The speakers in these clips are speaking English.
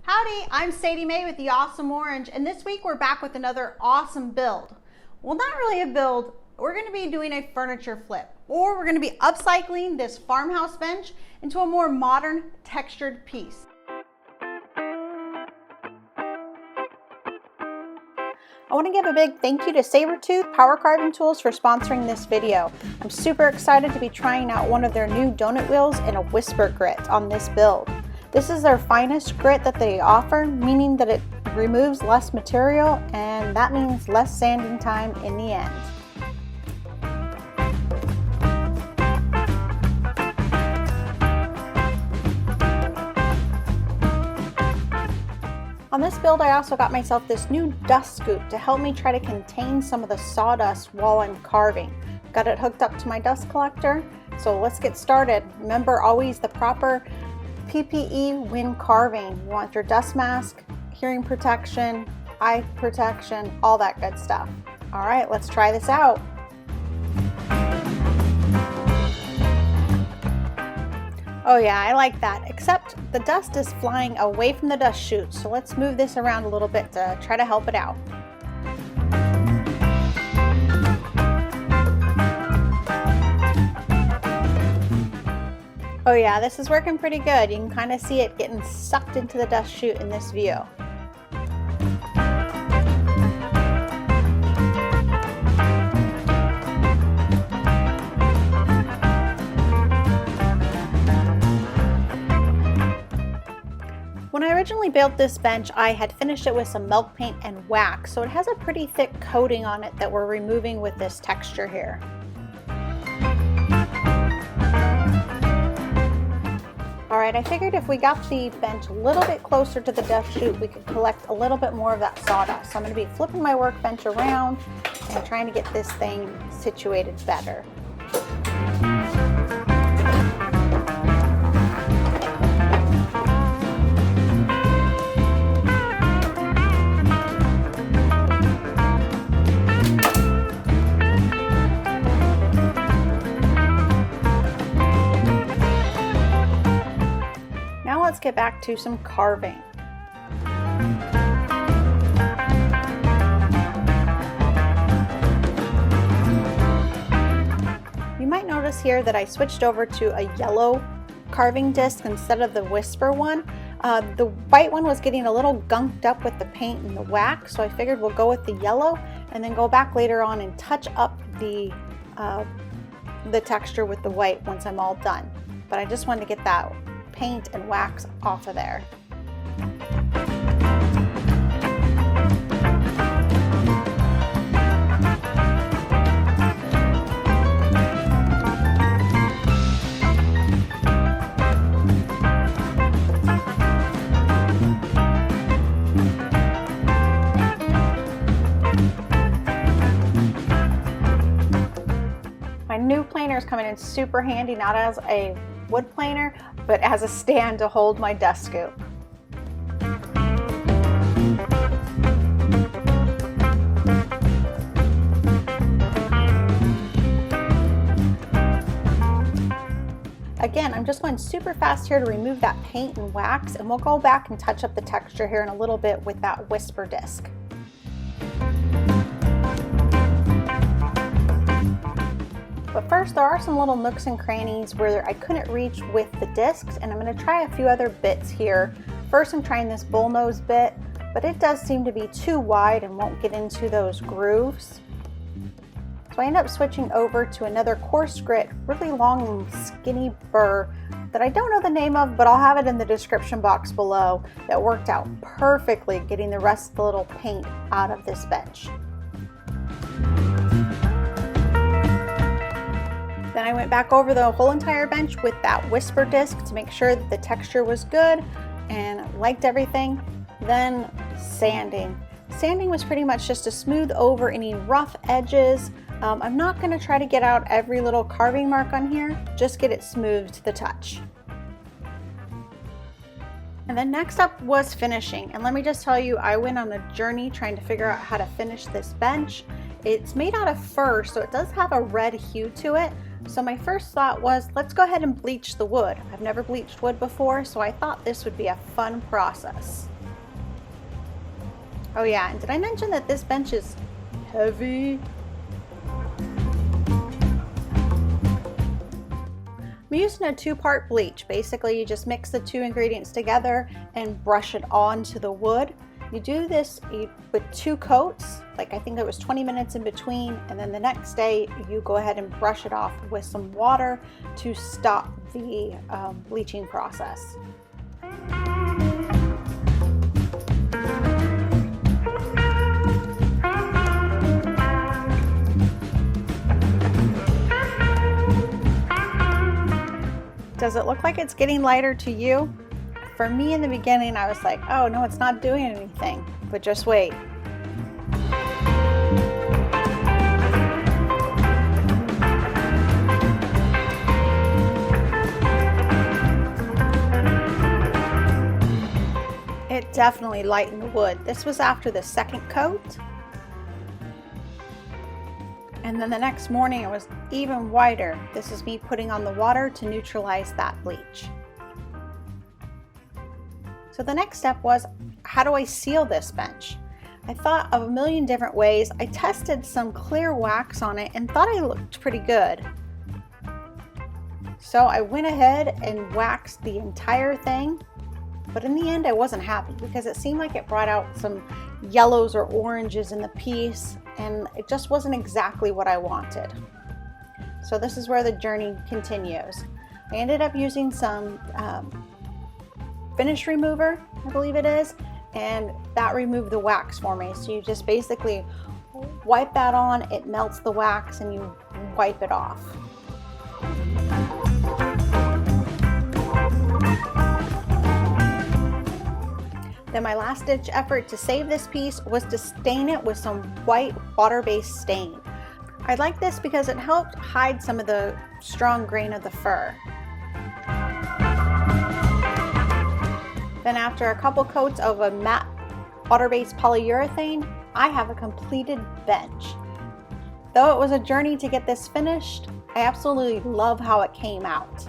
Howdy, I'm Sadie Mae with the Awesome Orange, and this week we're back with another awesome build. Well, not really a build, we're going to be doing a furniture flip, or we're going to be upcycling this farmhouse bench into a more modern textured piece. I want to give a big thank you to Sabertooth Power Carving Tools for sponsoring this video. I'm super excited to be trying out one of their new donut wheels and a whisper grit on this build. This is their finest grit that they offer, meaning that it removes less material, and that means less sanding time in the end. On this build, I also got myself this new dust scoop to help me try to contain some of the sawdust while I'm carving. Got it hooked up to my dust collector, so let's get started. Remember, always the proper PPE when carving. You want your dust mask, hearing protection, eye protection, all that good stuff. All right, let's try this out. Oh yeah, I like that, except the dust is flying away from the dust chute, so let's move this around a little bit to try to help it out. Oh yeah, this is working pretty good. You can kind of see it getting sucked into the dust chute in this view. When I originally built this bench, I had finished it with some milk paint and wax, so it has a pretty thick coating on it that we're removing with this texture here. Alright, I figured if we got the bench a little bit closer to the dust chute, we could collect a little bit more of that sawdust. So I'm going to be flipping my workbench around and trying to get this thing situated better. Let's get back to some carving. You might notice here that I switched over to a yellow carving disc instead of the whisper one. The white one was getting a little gunked up with the paint and the wax, so I figured we'll go with the yellow and then go back later on and touch up the texture with the white once I'm all done. But I just wanted to get that paint and wax off of there. My new planer is coming in super handy, not as a wood planer, but as a stand to hold my dust scoop. Again, I'm just going super fast here to remove that paint and wax, and we'll go back and touch up the texture here in a little bit with that whisper disc. But first, there are some little nooks and crannies where I couldn't reach with the discs, and I'm going to try a few other bits here. First, I'm trying this bullnose bit, but it does seem to be too wide and won't get into those grooves. So I end up switching over to another coarse grit, really long and skinny burr that I don't know the name of, but I'll have it in the description box below, that worked out perfectly getting the rest of the little paint out of this bench. Then I went back over the whole entire bench with that whisper disc to make sure that the texture was good and liked everything. Then sanding. Sanding was pretty much just to smooth over any rough edges. I'm not going to try to get out every little carving mark on here, just get it smooth to the touch. And then next up was finishing. And let me just tell you, I went on a journey trying to figure out how to finish this bench. It's made out of fur, so it does have a red hue to it. So my first thought was, let's go ahead and bleach the wood. I've never bleached wood before, so I thought this would be a fun process. Oh yeah, and did I mention that this bench is heavy? I'm using a 2-part bleach. Basically, you just mix the 2 ingredients together and brush it onto the wood. You do this with 2 coats, like I think it was 20 minutes in between, and then the next day you go ahead and brush it off with some water to stop the bleaching process. Does it look like it's getting lighter to you? For me in the beginning, I was like, oh no, it's not doing anything, but just wait. It definitely lightened the wood. This was after the 2nd coat. And then the next morning it was even whiter. This is me putting on the water to neutralize that bleach. So the next step was, how do I seal this bench? I thought of a million different ways. I tested some clear wax on it and thought it looked pretty good. So I went ahead and waxed the entire thing, but in the end I wasn't happy because it seemed like it brought out some yellows or oranges in the piece, and it just wasn't exactly what I wanted. So this is where the journey continues. I ended up using some finish remover, I believe it is, and that removed the wax for me. So you just basically wipe that on, it melts the wax, and you wipe it off. Then my last ditch effort to save this piece was to stain it with some white water-based stain. I like this because it helped hide some of the strong grain of the fur. Then after a couple coats of a matte water-based polyurethane, I have a completed bench. Though it was a journey to get this finished, I absolutely love how it came out.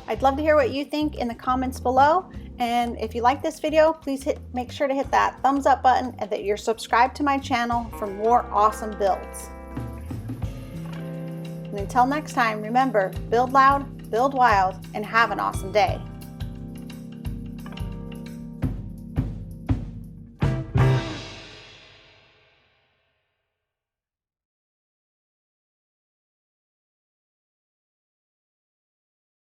I'd love to hear what you think in the comments below. And if you like this video, please make sure to hit that thumbs up button and that you're subscribed to my channel for more awesome builds. And until next time, remember, build loud, build wild, and have an awesome day.